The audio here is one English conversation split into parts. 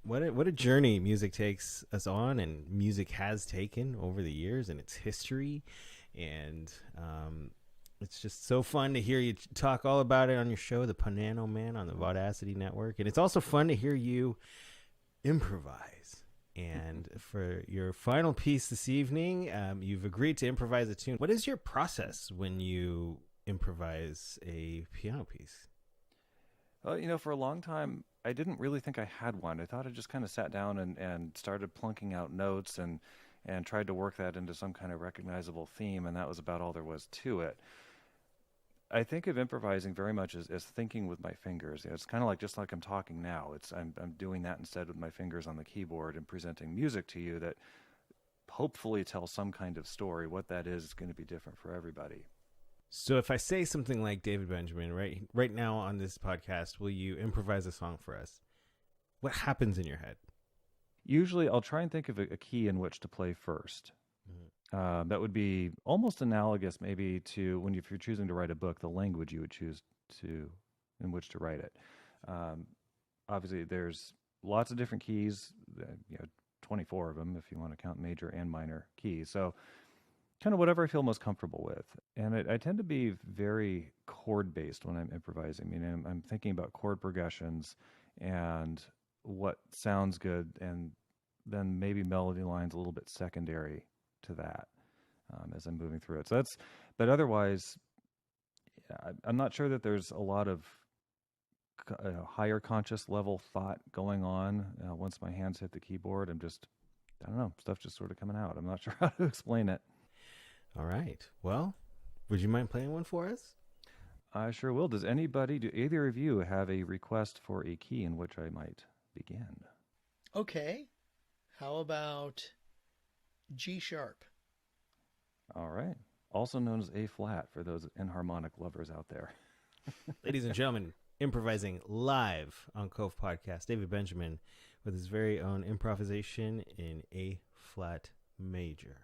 What a journey music takes us on, and music has taken over the years and its history, and it's just so fun to hear you talk all about it on your show, The Panano Man, on the Vaudacity Network, and it's also fun to hear you improvise. And for your final piece this evening, you've agreed to improvise a tune. What is your process when you improvise a piano piece? Well, for a long time, I didn't really think I had one. I thought I just kind of sat down and started plunking out notes and tried to work that into some kind of recognizable theme, and that was about all there was to it. I think of improvising very much as thinking with my fingers. It's kind of like just like I'm talking now. I'm doing that instead with my fingers on the keyboard and presenting music to you that hopefully tells some kind of story. What that is going to be different for everybody. So if I say something like David Benjamin right now on this podcast, will you improvise a song for us? What happens in your head? Usually, I'll try and think of a key in which to play first. That would be almost analogous, maybe, to if you're choosing to write a book, the language you would choose in which to write it. Obviously, there's lots of different keys, 24 of them if you want to count major and minor keys. So, kind of whatever I feel most comfortable with. And I tend to be very chord based when I'm improvising. I mean, I'm thinking about chord progressions and what sounds good, and then maybe melody lines a little bit secondary to that as I'm moving through it. But otherwise, I'm not sure that there's a lot of higher conscious level thought going on once my hands hit the keyboard. I don't know, stuff just sort of coming out. I'm not sure how to explain it. All right. Well, would you mind playing one for us? I sure will. Do either of you have a request for a key in which I might begin? Okay. How about G sharp? All right. Also known as A flat for those enharmonic lovers out there. Ladies and gentlemen, improvising live on Cove Podcast, David Benjamin with his very own improvisation in A flat major.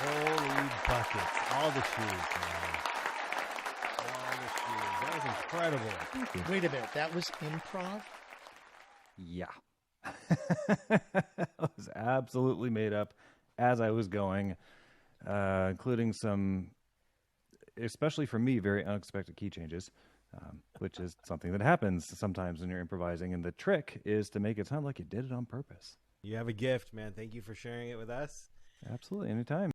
Holy buckets. All the shoes, man. All the shoes. That was incredible. Wait a minute. That was improv? Yeah. It was absolutely made up as I was going, including some, especially for me, very unexpected key changes, which is something that happens sometimes when you're improvising. And the trick is to make it sound like you did it on purpose. You have a gift, man. Thank you for sharing it with us. Absolutely. Anytime.